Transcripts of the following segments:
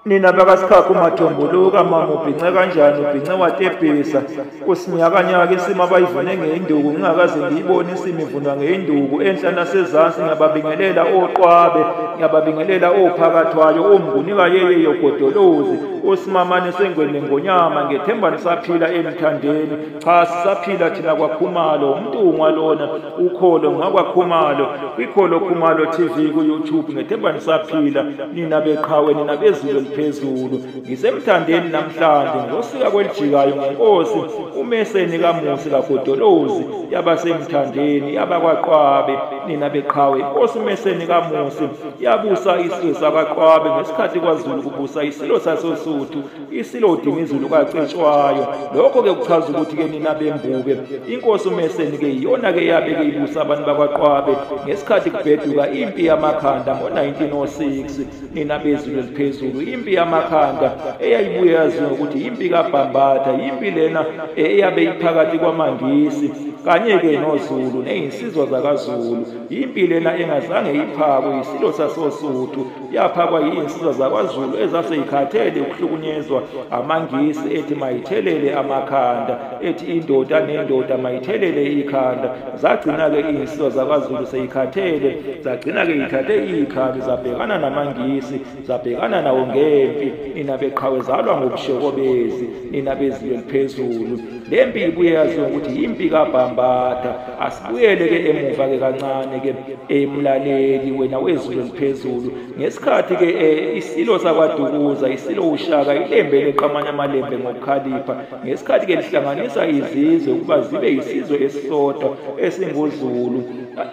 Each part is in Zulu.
Nina bakaSikhakha uMathombuluka mama ubhince kanjani ubhince watebhisa kusinyakanyaka isimo abayivune ngeinduku ngingakaze ngiyibone isimo ivunwa ngeinduku enhla nasezansi ngiyababingelela oQhwabe ngiyababingelela ophakathwayo omgunika yeyo godolozi usimamane sengwele ngonyama ngethemba nisaphila emthandeni cha sisaphila thina kwaKhumalo umntungwa lona ukholo ngakwaKhumalo kwikholo KhumaloTV ku YouTube ngethemba nisaphila nina beqhawe nina bezulu phezulu ngisemthandeni namhlanje ngosika kwelijikayo ngenkosi uMeseni kaMusi kaGodolozi yabasemthandeni yabakwaQhwabe nina beqhawe inkosi uMeseni kaMusi yabusa isilo sakaQhwabe ngesikhathi kwaZulu kubusa isilo sasoSuthu isilo dinizulu kacetshwayo lokho ke kuchaza ukuthi ke nina bembube inkosi uMeseni ke iyona ke yabe ke ibusa abantu bakwaQhwabe ngesikhathi kubheduka impi yamakhanda ngo1906 nina bezulu phezulu impi yamakhanda eyayibuye yaziwa ukuthi impi kaBhambatha impi lena eyabe iphakathi kwamangisi kanye ke noZulu nezinsizwa zakaZulu impi lena engazange iphakwe isilo sasoSuthu yaphakwa izinsizwa zakwaZulu ezaseyikhathele ukuhlukunyezwa amangisi ethi mayithelele amakhanda ethi indoda nendoda mayithelele ikhanda zagcina ke izinsizwa zakwaZulu seyikhathele zagcina ke ithathe ikhanda zabhekana namangisi zabhekana nawo ngempi nina beqhawe zalwa ngobushokobezi nina bezulu phezulu lempi ibuye yaziwa ukuthi impi kaBhambatha asibuyele ke emuva ke kancane ke emlaleli wena wezulu phezulu ngesikhathi ke isilo sakwaDukuza isilo uShaka ilembe leqamanya amalembe ngokukhalipha ngesikhathi ke lihlanganisa izizwe ukuba zibe isizwe esisodwa esinguZulu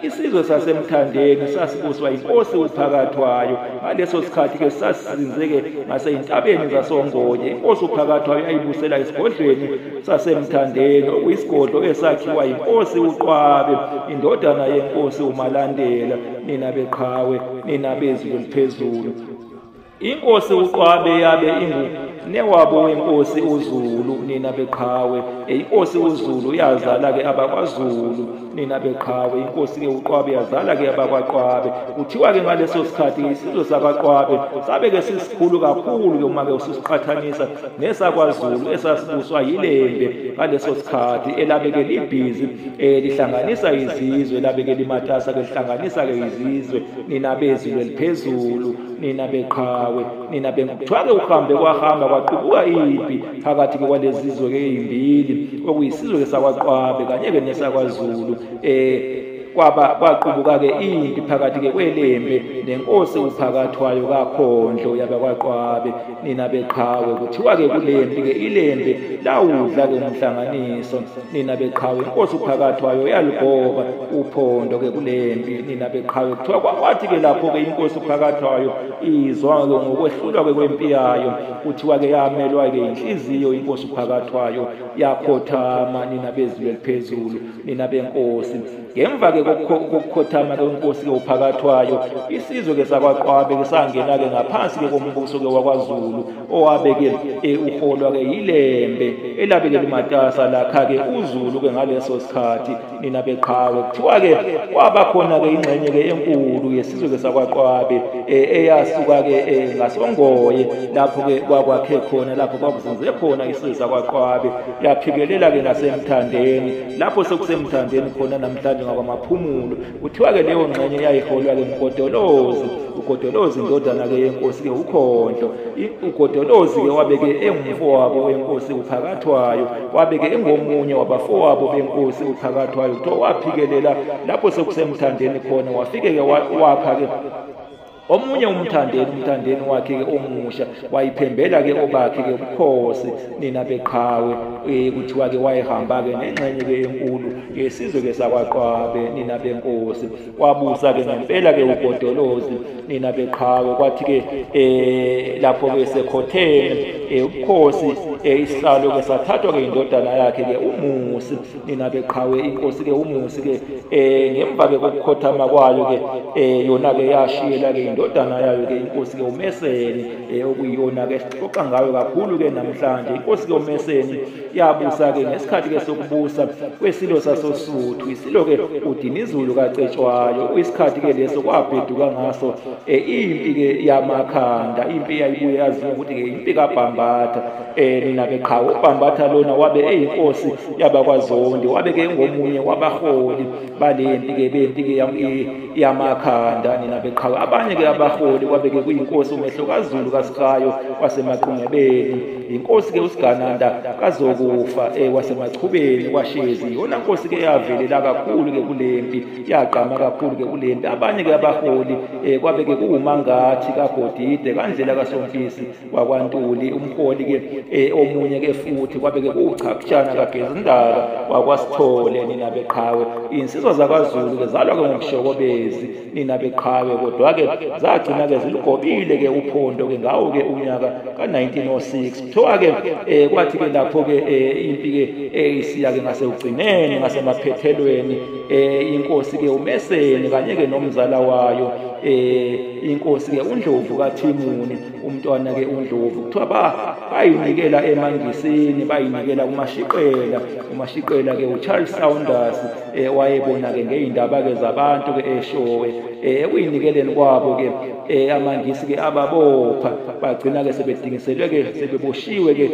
isizwe sasemthandeni sasibuswa inkosi uphakathwayo ngaleso sikhathi ke sasizinzeke ngaseyintabeni zasoNgoye inkosi uphakathwayo ayibusela isigodlweni sasemthandeni okuyisigodlo esakhiwa inkosi uQhwabe indodana yenkosi uMalandela nina beqhawe nina bezulu phezulu inkosi uQhwabe yabe newabo wenkosi uZulu nina beqhawe inkosi uZulu yazala ke abakwaZulu nina beqhawe inkosi ke uQhwabe yazala ke abakwaQhwabe kuthiwa ke ngaleso sikhathi isizwe sakwaQhwabe sabe ke sisikhulu kakhulu ke uma ke usisiqhathanisa nesakwaZulu esasibuswa yilembe ngaleso sikhathi elabe ke libhizi lihlanganisa izizwe labe ke limatasa ke lihlanganisa ke izizwe nina bezulu eliphezulu nina beqhawe nina bekuthiwa ke uhambe kwahamba kwaqubuka impi phakathi kwalezizwe ke ezimbili okuyisizwe ke sakwaQhwabe kanye ke nesakwaZulu kwaqubuka ke impi phakathi ke kwelembe nenkosi uphakathwayo kaKhondlo yabakwaQhwabe nina beqhawe kuthiwa ke kulempi ke ilembe lawudla ke umhlanganiso nina beqhawe inkosi uphakathwayo yaligoba uphondo ke kulempi nina beqhawe kuthiwa kwathi ke lapho ke inkosi uphakathwayo izwa ke ngokwehlulwa ke kwempi yayo kuthiwa ke yamelwa ke inhliziyo inkosi uphakathwayo yakhothama nina bezulu eliphezulu nina benkosi ngemva ke kokukhothama kwenkosi ke uphakathwayo isizwe ke sakwaQhwabe ke sangena ke ngaphansi ke kombuso ke wakwaZulu owabe ke uholwa ke yilembe elabe ke limatasa lakha ke uZulu ke ngaleso sikhathi nina beqhawe kuthiwa ke kwaba khona ke ingxenye ke enkulu yesizwe ke sakwaQhwabe eyasuka ke ngasoNgoye lapho ke kwakwakhe khona lapho kwakuzinze khona isizwe sakwaQhwabe yaphikelela ke nasemthandeni lapho sekusemthandeni khona namhlanje ngakwamaphumulo kuthiwa ke leyo ngxenye yayiholwa ke uGodolozi indodana ke yenkosi ke uKhondlo uGodolozi ke wabe ke engumfowabo wenkosi uphakathwayo wabe ke engomunye wabafowabo benkosi uphakathwayo kuthiwa waphikelela lapho sekusemthandeni khona wafike ke wakha ke omunye umthandeni wakhe ke omusha wayiphembela ke obakhe ke ubukhosi nina beqhawe kuthiwa ke wayihamba ke nengxenye ke enkulu yesizwe ke sakwaQhwabe nina benkosi wabusa ke ngempela ke uGodolozi nina beqhawe kwathi ke lapho ke sekhothene ubukhosi isihlalo ke sathathwa ke indodana yakhe ke uMusi nina beqhawe inkosi ke uMusi ke ngemva ke kokukhothama kwayo ke yona ke yashiyela ke indodana yayo ke inkosi ke uMeseni okuyiyona ke sixoxa ngayo kakhulu ke namhlanje. Inkosi ke uMeseni yabusa ke ngesikhathi ke sokubusa kwesilo sasoSuthu, isilo ke uDinizulu kaCetshwayo. Isikhathi ke leso kwabheduka ngaso impi ke yamakhanda, impi yayibuye yaziwa ukuthi ke impi kaBhambatha. Nina beqhawe uBhambatha lona wabe eyinkosi yabakwaZondi, wabe ke ngomunye wabaholi balempi ke bempi ke yamakhanda. Nina beqhawe abanye ke abaholi kwabe ke kuyinkosi uMehlo kaZulu kaSikayo waseMaqungebeni, inkosi ke uSigananda kaZokufa waseMachubeni kwaShezi. Yona nkosi ke yavelela kakhulu ke kulempi, yagqama kakhulu ke kulempi. Abanye ke abaholi kwabe ke kuwuMangathi kaGodide kaNdlela kaSompisi wakwaNtuli, umholi ke omunye ke futhi kwabe ke kuwuChakutshana kaGezindala wakwaSithole. Nina beqhawe insizwa zakwaZulu ke zalwa ke ngomshokobezi. Nina beqhawe kodwa ke zagcina ke zilugobile ke uphondo ke ngawo ke unyaka ka1906. Kuthiwa ke kwathi ke lapho ke impi ke isiya ke ngasekugcineni ngasemaphethelweni inkosi ke uMeseni kanye ke nomzala wayo inkosi ke uNdlovu kaThimuni, umntwana ke uNdlovu kuthiwa bayinikela emangisini, bayinikela kuMashiqela. uMashiqela ke uCharles Saunders wayebona ke ngeindaba ke zabantu ke eShowe. Ekuyinikeleni kwabo ke amangisi ke ababopha, bagcina ke sebedingiselwe ke sebeboshiwe ke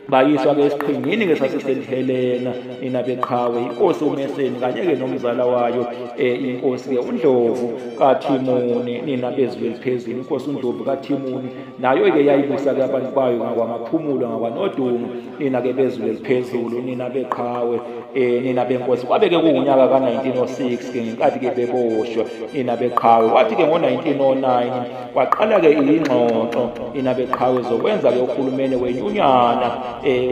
bayiswa ke esiqhingini ke saseSelhelena. Nina beqhawe inkosi uMeseni kanye ke nomzala wayo inkosi ke uNdlovu kaThimuni. Nina bezulu eliphezulu inkosi uNdlovu kaThimuni nayo ke yayibusa ke abantu bayo ngakwamaphumulo ngakwaNodunga. Nina ke bezulu eliphezulu nina beqhawe nina benkosi kwabe ke kuunyaka ka1906 ke ngenkathi ke beboshwa. Nina beqhawe wathi ke ngo1909 waqala ke ingxoxo nina beqhawe zokwenza ke uhulumeni wenyunyana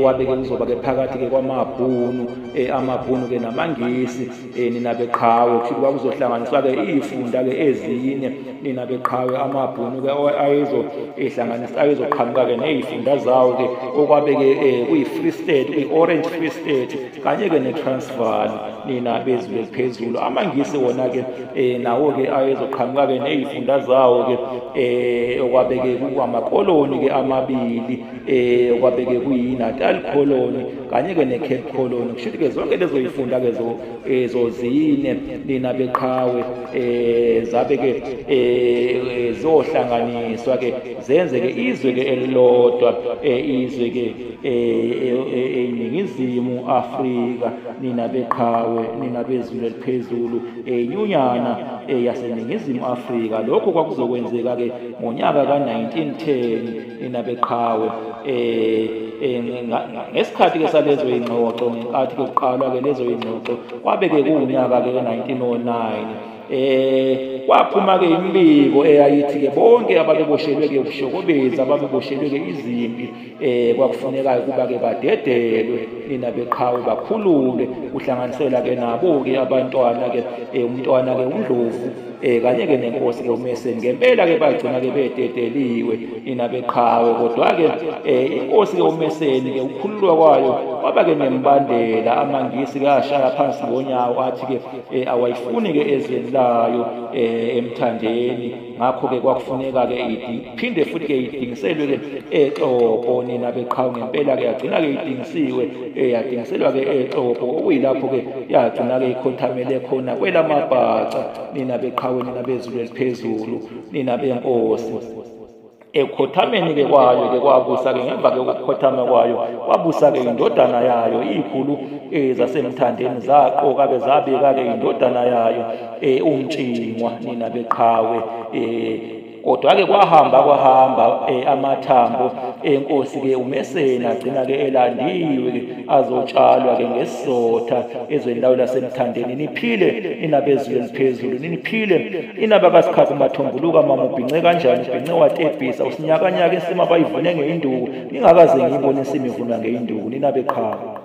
wabe ke kuzoba ke phakathi ke kwamabhunu amabhunu ke namangisi. Nina beqhawe kusho kwakuzohlanganiswa ke izifunda ke ezine. Nina beqhawe amabhunu ke ehlanganisa ayezoqhamuka ke nezifunda zawo ke okwabe ke kuyiFree State, kuyiOrange Free State kanye ke neTransvaal. Nina bezulu eliphezulu amangisi wona ke nawo ke ayezoqhamuka ke nezifunda zawo ke okwabe ke kuwamakoloni ke amabili okwabe ke kuyiNatal Colony kanye ke neCape Colony. Kusho ke zonke lezo zifunda ke zozine nina beqhawe zabe ke zohlanganiswa ke zenze ke izwe ke elilodwa izwe ke eNingizimu Afrika. Nina beqhawe nina bezulu eliphezulu inyunyana yaseNingizimu Afrika. Lokho kwakuzokwenzeka ke ngonyaka ka1910. Nina beqhawe ngesikhathi ke salezo ingxoxo ngenkathi ke kuqalwa ke lezo ingxoxo kwabe ke kuunyaka ke 1909 kwaphuma ke imbiko eyayithi ke bonke ababeboshelwe ke ubushokobezi, ababeboshelwe ke izimpi kwakufuneka ukuba ke badedelwe. Nina beqhawe bakhululwe kuhlanganisela ke nabo ke abantwana ke umntwana ke uNdlovu kanye ke nenkosi ke uMeseni. Ngempela ke bagcina ke bededeliwe. Nina beqhawe kodwa ke inkosi ke uMeseni ke ukukhululwa kwayo kwaba ke nembandela. Amangisi ke ashaya phansi ngonyawo athi ke awayifuni ke ezweni layo emthandeni. Ngakho ke kwakufuneka ke iphinde futhi ke idingiselwe ke eXhobo. Nina beqhawe ngempela ke yagcina ke idingisiwe yadingiselwa ke eXhobo okuyilapho ke yagcina ke ikhothamele khona kwelamabhaca. Nina beqhawe nina bezulu eliphezulu nina benkosi. Ekhothameni ke kwayo ke kwabusa ke ngemva ke ukukhothama kwayo kwabusa ke indodana yayo ikhulu zasemthandeni zaqoka ke zabeka ke indodana yayo uMtshingwa. Nina beqhawe kodwa ke kwahamba amathambo enkosi ke uMeseni agcina ke elandiwe ke azotshalwa ke ngesizotha ezweni lawo lasemthandeni. Niphile nina bezulu eliphezulu, niphile inaba kaSikhaba uMathombuluka mama ubhince kanjani, ubhince watebhisa usinyakanyaka insima bayivune ngeinduku, ngingakaze ngiyibone insima ivunwa ngeinduku. Nina beqhawe.